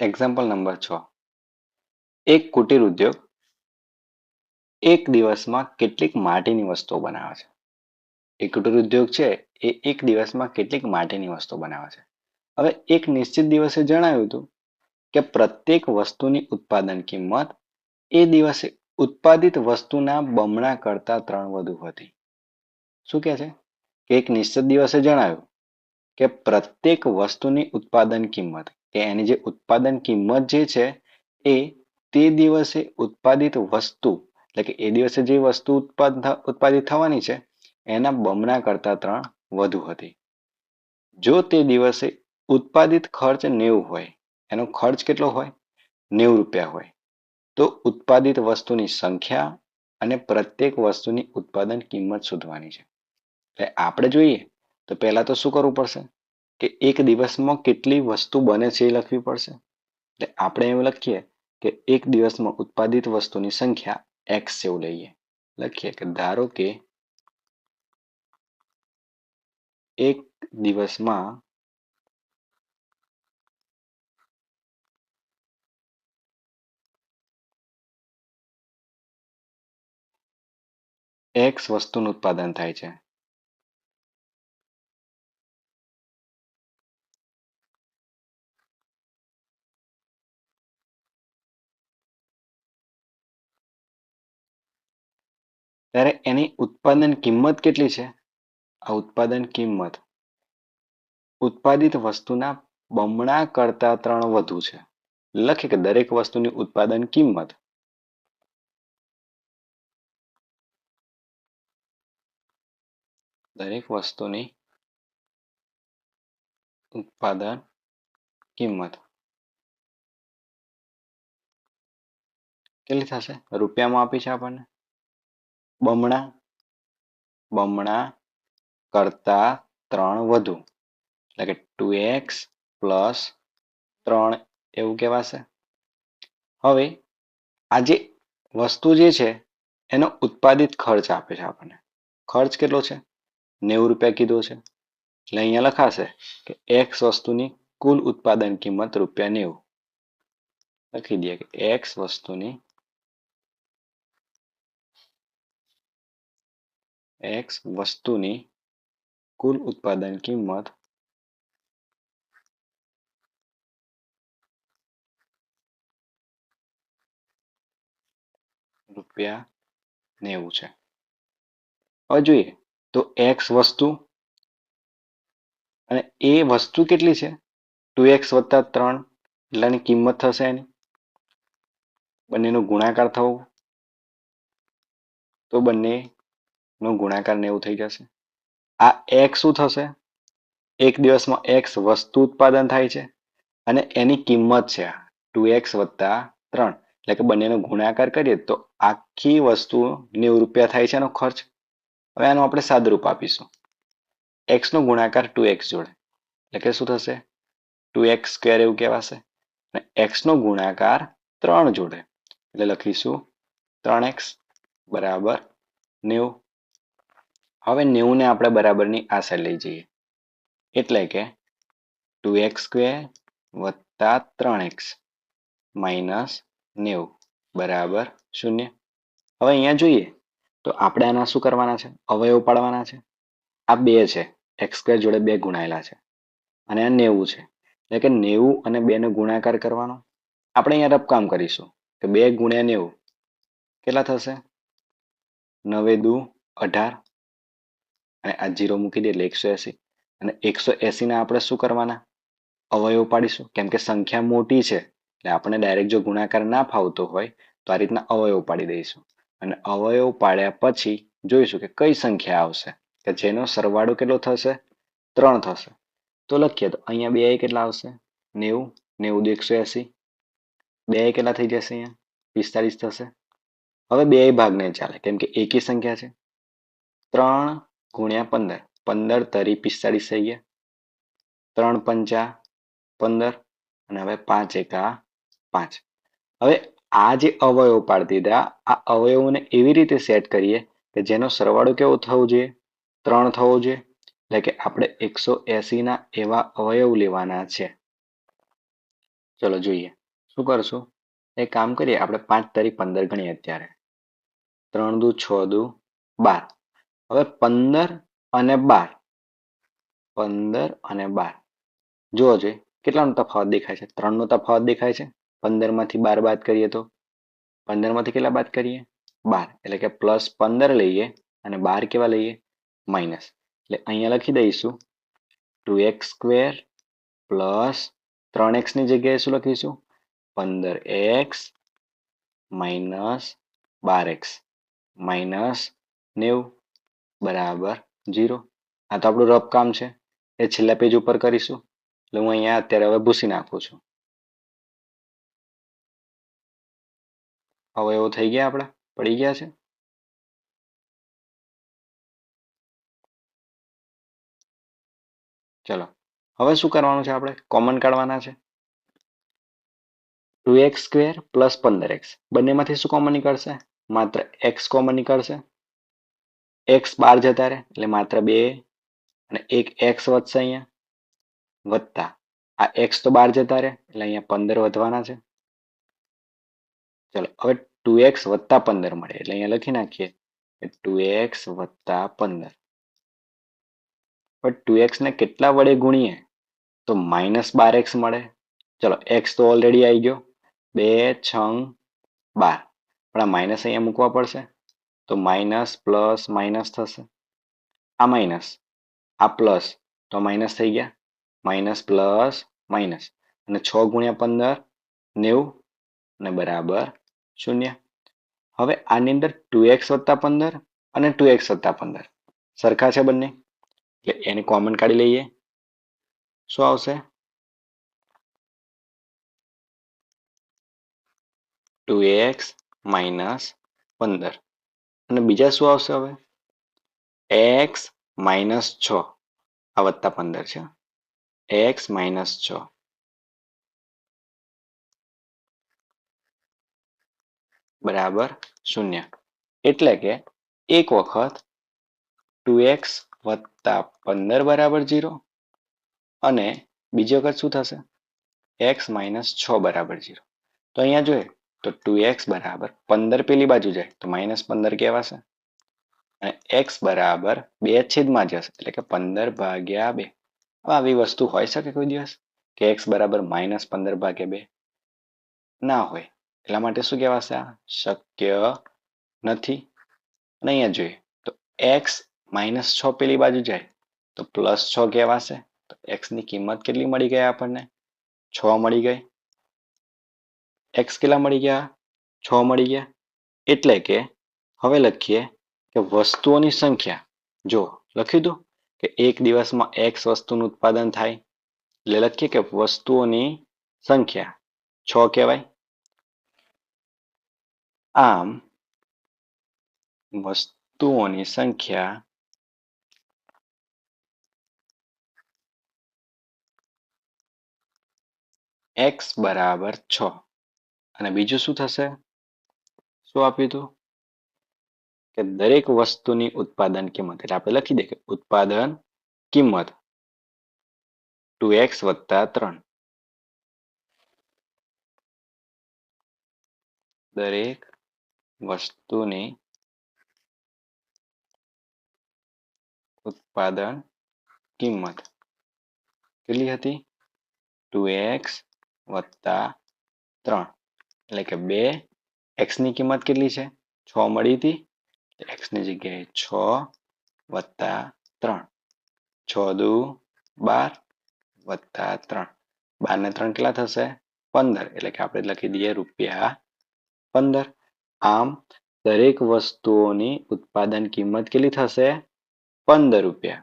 Example number 6. એક કુટીર ઉદ્યોગ એક દિવસમાં કેટલીક માટીની વસ્તુઓ બનાવે છે. એક કુટીર ઉદ્યોગ છે એ એક દિવસમાં કેટલીક માટીની વસ્તુઓ બનાવે છે. હવે એક નિશ્ચિત દિવસે જણાવ્યું હતું કે પ્રત્યેક વસ્તુની ઉત્પાદન કિંમત એ દિવસે ઉત્પાદિત વસ્તુના બમણા કરતા 3 વધુ હતી. શું કહે છે કે એક નિશ્ચિત દિવસે જણાવ્યું કે પ્રત્યેક વસ્તુની ઉત્પાદન કિંમત કે એની જે ઉત્પાદન કિંમત જે છે એ તે દિવસે ઉત્પાદિત વસ્તુ એટલે કે એ દિવસે જે વસ્તુ ઉત્પાદિત થવાની છે એના બમણા કરતા 3 વધુ હતી. જો તે દિવસે ઉત્પાદિત ખર્ચ 90 હોય, એનો ખર્ચ કેટલો હોય? 90 રૂપિયા હોય, તો ઉત્પાદિત વસ્તુની સંખ્યા અને પ્રત્યેક વસ્તુની ઉત્પાદન કિંમત શોધવાની છે. એટલે આપણે જોઈએ તો પહેલા તો શું કરવું પડશે કે એક દિવસમાં કેટલી વસ્તુ બને છે એ લખવી પડશે. એટલે આપણે એવું લખીએ કે એક દિવસમાં ઉત્પાદિત વસ્તુની સંખ્યા x જેવું લઈએ. લખીએ કે ધારો કે એક દિવસમાં x વસ્તુનું ઉત્પાદન થાય છે. ત્યારે એની ઉત્પાદન કિંમત કેટલી છે? આ ઉત્પાદન કિંમત ઉત્પાદિત વસ્તુના બમણા કરતા 3 વધુ છે. લખીએ કે દરેક વસ્તુની ઉત્પાદન કિંમત દરેક વસ્તુની ઉત્પાદન કિંમત કેટલી થશે? રૂપિયામાં આપી છે આપણને બમણા કરતા 3 વધુ એટલે કે 2x પ્લસ 3 એવું કહેવાશે. હવે આ જે વસ્તુ જે છે એનો ઉત્પાદિત ખર્ચ આપે છે આપણને. ખર્ચ કેટલો છે? 90 રૂપિયા કીધો છે. એટલે અહીંયા લખાશે કે x વસ્તુની કુલ ઉત્પાદન કિંમત ₹90. લખી દઈએ કે x વસ્તુની કુલ ઉત્પાદન કિંમત ₹90 છે. હવે જોઈએ તો x વસ્તુ અને એ વસ્તુ કેટલી છે? 2x વત્તા 3 એટલાની કિંમત થશે એની. બંનેનો ગુણાકાર થવો તો બંનેનો ગુણાકાર 90 થઈ જશે. આ x શું થશે? એક દિવસમાં x વસ્તુ ઉત્પાદન થાય છે અને એની કિંમત છે 2x વત્તા 3 એટલે કે બંનેનો ગુણાકાર કરીએ તો આખી વસ્તુ 90 રૂપિયા થાય છે એનો ખર્ચ. હવે આનું આપણે સાદુરૂપ આપીશું. x નો ગુણાકાર 2x જોડે એટલે કે શું થશે? 2x સ્ક્વેર એવું કહેવાશે. અને x નો ગુણાકાર 3 જોડે એટલે લખીશું 3x બરાબર 90. હવે 90 ને આપણે બરાબરની આ સાઈડ લઈ જઈએ એટલે કે 2x સ્ક્વેર વત્તા 3x માઇનસ 90 બરાબર 0. હવે અહીંયા જોઈએ તો આપણે આના શું કરવાના છે? અવયવ પાડવાના છે. આ 2 છે. x સ્ક્વેર જોડે 2 ગુણાયેલા છે અને આ 90 છે. એટલે કે 90 અને 2 નો ગુણાકાર કરવાનો. આપણે અહીંયા રફકામ કરીશું કે 2 ગુણ્યા 90 કેટલા થશે? 9 દુ 18 અને આ 0 મૂકી દે એટલે 180. અને 180 ના આપણે શું કરવાના? અવયવ પાડીશું. કેમ કે સંખ્યા મોટી છે એટલે આપણે ડાયરેક્ટ જો ગુણાકાર ના ફાવતો હોય તો આ રીતના અવયવ પાડી દઈશું. અને અવયવ પાડ્યા પછી જોઈશું કે કઈ સંખ્યા આવશે કે જેનો સરવાળો કેટલો થશે? 3 થશે. તો લખીએ તો અહીંયા 2 કેટલા આવશે? 90 90 દુ 180. 2 કેટલા થઈ જશે? અહીંયા 45 થશે. હવે 2 ભાગ નહીં ચાલે કેમ કે એકી સંખ્યા છે. 3 ગુણ્યા 15 15 તરી 45 થઈ ગયા. 3 પંચા 15 અને હવે 5 એકા 5. હવે આ જે અવયવ પાડી દીધા આ અવયવોને એવી રીતે સેટ કરીએ કે જેનો સરવાળો કેવો થવો જોઈએ? 3 થવો જોઈએ. એટલે કે આપણે 180 ના એવા અવયવ લેવાના છે ચલો જોઈએ શું કરશું. એક કામ કરીએ, આપણે 5 તારી 15 ગણીએ અત્યારે. 3 દુ 6 દુ 12. હવે 15 અને 12, 15 અને 12 જુઓ જોઈએ કેટલાનો તફાવત દેખાય છે. 3 નો તફાવત દેખાય છે. 15 માંથી 12 બાદ કરીએ તો 15 માંથી કેટલા બાદ કરીએ? 12. એટલે કે +15 લઈએ અને 12 કેવા લઈએ? માઇનસ. એટલે અહીંયા લખી દઈશું 2x² પ્લસ 3x ની જગ્યાએ શું લખીશું? 15x માઇનસ 12x માઇનસ 90 બરાબર 0. આ તો આપણું રફ કામ છે. એ છેલ્લા પેજ ઉપર કરીશું. એટલે હું અહીંયા અત્યારે હવે ભૂસી નાખું છું. હવે એવો થઈ ગયા, આપણા પડી ગયા છે. ચલો હવે શું કરવાનું છે? આપણે કોમન કાઢવાના છે. 2x² પ્લસ 15x બંનેમાંથી શું કોમન નીકળશે? માત્ર x કોમન નીકળશે. x બહાર જતા રહે એટલે માત્ર 2 અને એક x વધશે અહીંયા, વત્તા આ x તો બહાર જતા રહે એટલે અહીંયા 15 વધવાના છે. ચલો હવે 2x વત્તા 15 મળે એટલે અહીંયા લખી નાખીએ 2x વત્તા 15. પણ 2x ને કેટલા વડે ગુણીએ તો -12x મળે. ચલો x તો ઓલરેડી આવી ગયો, 2 6 12, પણ આ માઇનસ અહીંયા મૂકવા પડશે તો માઇનસ પ્લસ માઇનસ થશે. આ માઇનસ આ પ્લસ તો માઇનસ થઈ ગયા, માઇનસ પ્લસ માઇનસ અને 6 ગુણ્યા 15 90 અને બરાબર 0. હવે આની અંદર 2x વત્તા 15 અને 2x વત્તા 15 સરખા છે બંને, એટલે એની કોમન કાઢી લઈએ. શું આવશે? 2x માઇનસ 15 અને બીજા શું આવશે? હવે x માઇનસ 6, આ વત્તા 15 છે, x માઇનસ 6 બરાબર 0. એટલે કે એક વખત 2x વત્તા 15 બરાબર 0 અને બીજી વખત શું થશે? x માઇનસ 6 બરાબર 0. તો અહીંયા જોઈએ તો 2x બરાબર 15 પેલી બાજુ જાય તો -15 કહેવાશે અને x બરાબર 2 છેદમાં જશે એટલે કે 15 ભાગ્યા 2. આવી વસ્તુ હોઈ શકે કોઈ દિવસ કે x બરાબર -15/2? ના હોય. એટલા માટે શું કહેવાશે? આ શક્ય નથી. અને અહીંયા જોઈએ તો x -6 પેલી બાજુ જાય તો +6 કહેવાશે. તો x ની કિંમત કેટલી મળી ગઈ આપણને? 6 મળી ગઈ. x કેટલા મળી ગયા? 6 મળી ગયા. એટલે કે હવે લખીએ કે વસ્તુઓની સંખ્યા, જો લખ્યું હતું કે એક દિવસમાં x વસ્તુનું ઉત્પાદન થાય એટલે લખીએ કે વસ્તુઓની સંખ્યા 6 કહેવાય. આમ વસ્તુઓની સંખ્યા x બરાબર 6 અને બીજું શું થશે? શું આપ્યું હતું કે દરેક વસ્તુની ઉત્પાદન કિંમત, એટલે આપણે લખી દઈએ કે ઉત્પાદન કિંમત 2x વત્તા 3. દરેક વસ્તુની ઉત્પાદન કિંમત કેટલી હતી? 2x વત્તા 3 એટલે કે 2. x ની કિંમત કેટલી છે? 6 મળી હતી. x ની જગ્યાએ 6 વત્તા 3, 6 દુ 12 વત્તા 3, 12 ને 3 કેટલા થશે? 15. એટલે કે આપણે લખી દઈએ ₹15. આમ દરેક વસ્તુઓની ઉત્પાદન કિંમત કેટલી થશે? ₹15.